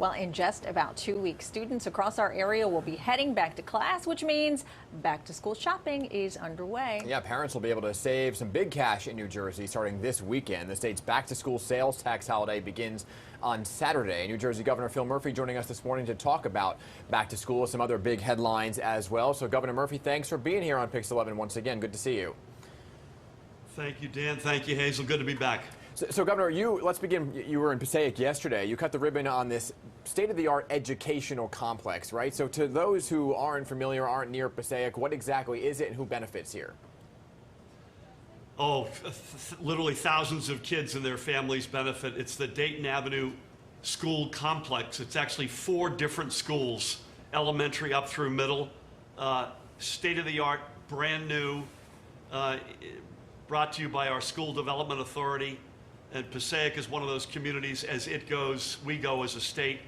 Well, in just about 2 weeks, students across our area will be heading back to class, which means back to school shopping is underway. Yeah, parents will be able to save some big cash in New Jersey starting this weekend. The state's back to school sales tax holiday begins on Saturday. New Jersey Governor Phil Murphy joining us this morning to talk about back to school, some other big headlines as well. So Governor Murphy, thanks for being here on PIX11 once again. Good to see you. Thank you, Dan. Thank you, Hazel. Good to be back. So Governor, let's begin. You were in Passaic yesterday. You cut the ribbon on this state-of-the-art educational complex, right? So to those who aren't familiar, aren't near Passaic, what exactly is it and who benefits here? Oh, literally thousands of kids and their families benefit. It's the Dayton Avenue School Complex. It's actually 4 different schools, elementary up through middle, state-of-the-art, brand new, brought to you by our School Development Authority. And Passaic is one of those communities. As it goes, we go as a state.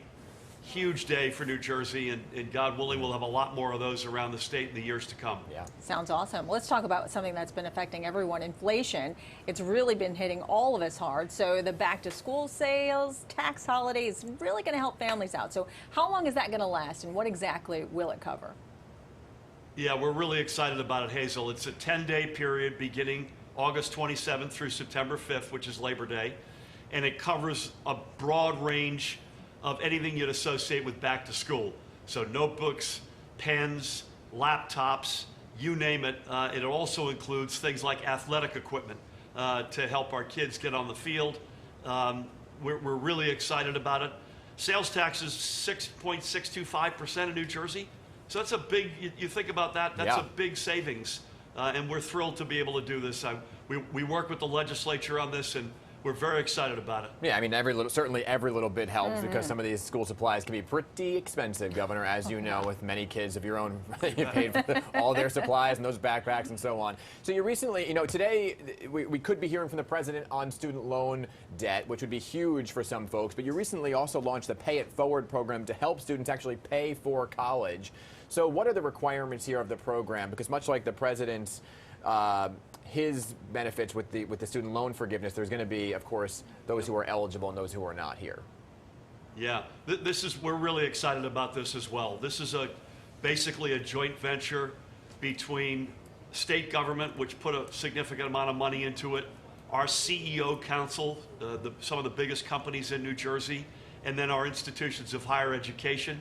Huge day for New Jersey, and God willing, we'll have a lot more of those around the state in the years to come. Yeah, sounds awesome. Let's talk about something that's been affecting everyone, inflation. It's really been hitting all of us hard. So the back-to-school sales, tax holiday is really going to help families out. So how long is that going to last, and what exactly will it cover? Yeah, we're really excited about it, Hazel. It's a 10-day period beginning August 27th through September 5th, which is Labor Day, and it covers a broad range of anything you'd associate with back to school. So notebooks, pens, laptops, you name it. It also includes things like athletic equipment to help our kids get on the field. We're really excited about it. Sales tax is 6.625% in New Jersey. So that's a big, you think about that, that's a big savings. And we're thrilled to be able to do this. We work with the legislature on this, and we're very excited about it. Yeah, I mean, certainly every little bit helps because some of these school supplies can be pretty expensive, Governor, as you know, with many kids of your own. You paid for all their supplies and those backpacks and so on. So you recently, today we could be hearing from the president on student loan debt, which would be huge for some folks. But you recently also launched the Pay It Forward program to help students actually pay for college. So what are the requirements here of the program? Because much like the president's his benefits with the student loan forgiveness, there's going to be, of course, those who are eligible and those who are not here. Yeah, we're really excited about this as well. This is basically a joint venture between state government, which put a significant amount of money into it, our CEO Council, some of the biggest companies in New Jersey, and then our institutions of higher education.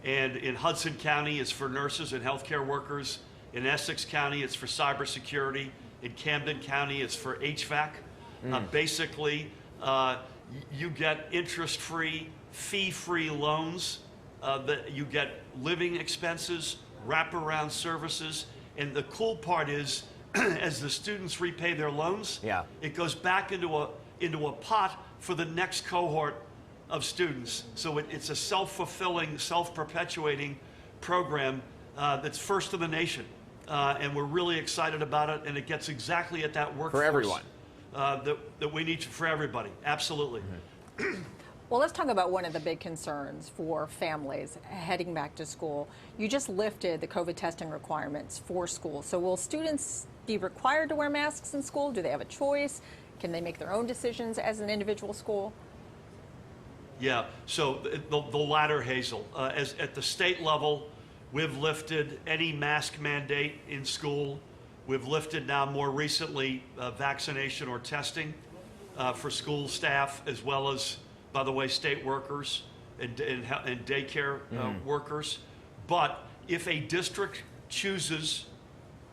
And in Hudson County, it's for nurses and healthcare workers. In Essex County, it's for cybersecurity. In Camden County, it's for HVAC. Basically, you get interest-free, fee-free loans. That you get living expenses, wraparound services. And the cool part is, as the students repay their loans, it goes back into a pot for the next cohort of students. So it's a self-fulfilling, self-perpetuating program that's first in the nation. And we're really excited about it, and it gets exactly at that workforce. For everyone. That we need for everybody. Absolutely. Well, let's talk about one of the big concerns for families heading back to school. You just lifted the COVID testing requirements for school. So will students be required to wear masks in school? Do they have a choice? Can they make their own decisions as an individual school? Yeah, so the latter, Hazel. At the state level, we've lifted any mask mandate in school. We've lifted now more recently vaccination or testing for school staff, as well as, by the way, state workers and daycare workers. But if a district chooses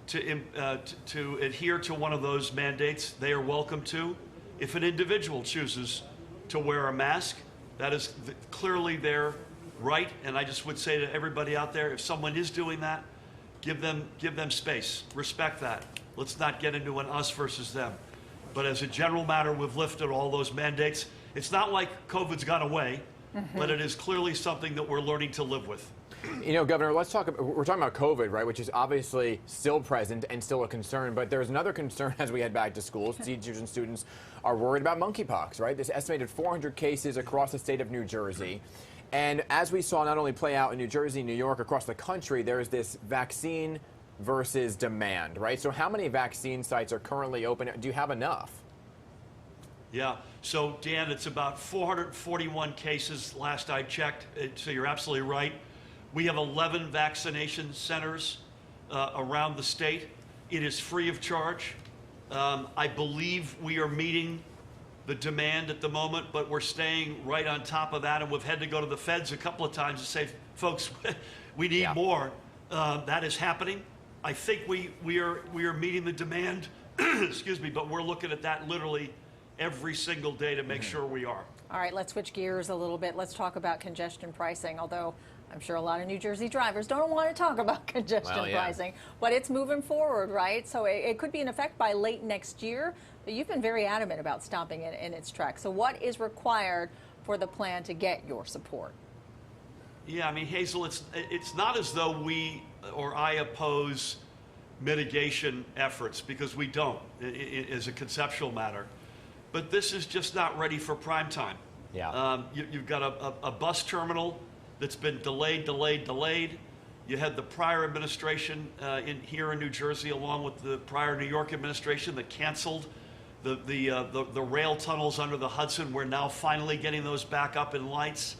to adhere to one of those mandates, they are welcome to. If an individual chooses to wear a mask, that is clearly their right, and I just would say to everybody out there, if someone is doing that, give them space, respect that. Let's not get into an us versus them. But as a general matter, we've lifted all those mandates. It's not like COVID's gone away, but it is clearly something that we're learning to live with. Governor, we're talking about COVID, right, which is obviously still present and still a concern, but there's another concern as we head back to school. Teachers and students are worried about monkeypox, right? There's estimated 400 cases across the state of New Jersey. And as we saw not only play out in New Jersey, New York, across the country, there's this vaccine versus demand, right? So how many vaccine sites are currently open? Do you have enough? Yeah. So, Dan, it's about 441 cases last I checked. So you're absolutely right. We have 11 vaccination centers around the state. It is free of charge. I believe we are meeting the demand at the moment, but we're staying right on top of that. And we've had to go to the feds a couple of times to say, folks, we need more. That is happening. I think we are meeting the demand, excuse me, but we're looking at that literally every single day to make sure we are. All right, let's switch gears a little bit. Let's talk about congestion pricing, although I'm sure a lot of New Jersey drivers don't want to talk about congestion pricing, but it's moving forward, right? So it could be in effect by late next year, but you've been very adamant about stopping it in its tracks. So what is required for the plan to get your support? Yeah, I mean, Hazel, it's not as though we or I oppose mitigation efforts, because we don't, as a conceptual matter. But this is just not ready for prime time. Yeah. You've got a bus terminal that's been delayed. You had the prior administration here in New Jersey, along with the prior New York administration, that canceled the rail tunnels under the Hudson. We're now finally getting those back up in lights.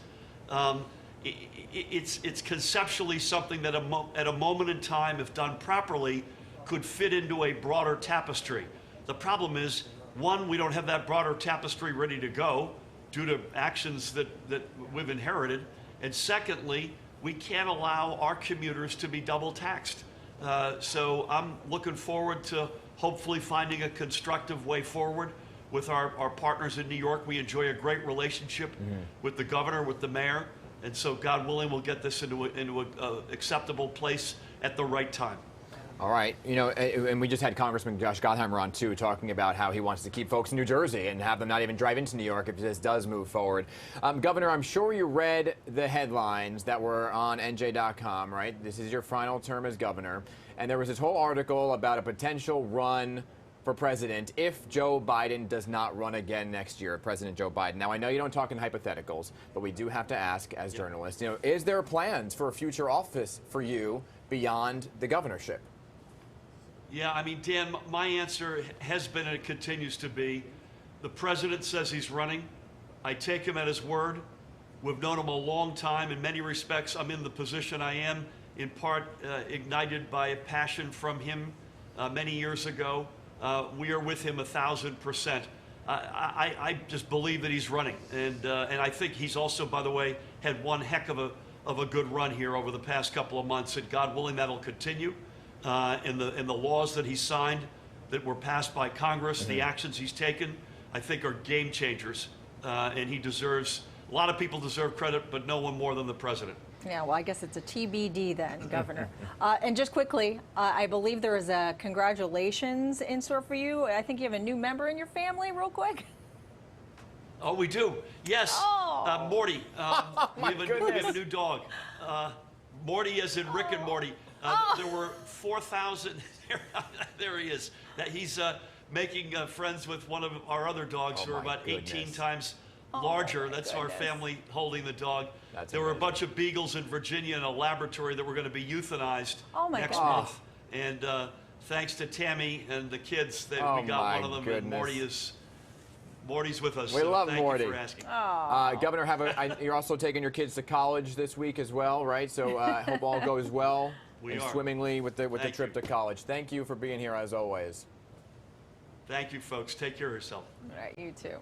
It's conceptually something that at a moment in time, if done properly, could fit into a broader tapestry. The problem is, one, we don't have that broader tapestry ready to go due to actions that we've inherited. And secondly, we can't allow our commuters to be double taxed. So I'm looking forward to hopefully finding a constructive way forward with our partners in New York. We enjoy a great relationship with the governor, with the mayor. And so, God willing, we'll get this into an acceptable place at the right time. All right. You know, and we just had Congressman Josh Gottheimer on, too, talking about how he wants to keep folks in New Jersey and have them not even drive into New York if this does move forward. Governor, I'm sure you read the headlines that were on NJ.com, right? This is your final term as governor. And there was this whole article about a potential run for president if Joe Biden does not run again next year, President Joe Biden. Now, I know you don't talk in hypotheticals, but we do have to ask as journalists, you know, is there plans for a future office for you beyond the governorship? Yeah, I mean, Dan, my answer has been and it continues to be, the president says he's running. I take him at his word. We've known him a long time. In many respects, I'm in the position I am, in part ignited by a passion from him many years ago. We are with him 1,000%. I just believe that he's running. And I think he's also, by the way, had one heck of a good run here over the past couple of months. And God willing, that'll continue. In the laws that he signed that were passed by Congress, the actions he's taken, I think are game changers. And he deserves, a lot of people deserve credit, but no one more than the president. Yeah, well, I guess it's a TBD then, Governor. And just quickly, I believe there is a congratulations in store for you. I think you have a new member in your family, real quick. Oh, we do. Yes. Oh. Morty. We have a new dog. Morty as in Rick and Morty. There were 4,000, there he is, that he's making friends with one of our other dogs who are about 18 times larger. That's our family holding the dog. There were a bunch of beagles in Virginia in a laboratory that were going to be euthanized next month. And thanks to Tammy and the kids, we got one of them, and Morty's with us. We love thank Morty. you for asking. Governor, you're also taking your kids to college this week as well, right? So I hope all goes well and swimmingly with the trip to college. Thank you for being here as always. Thank you, folks. Take care of yourself. All right, you too.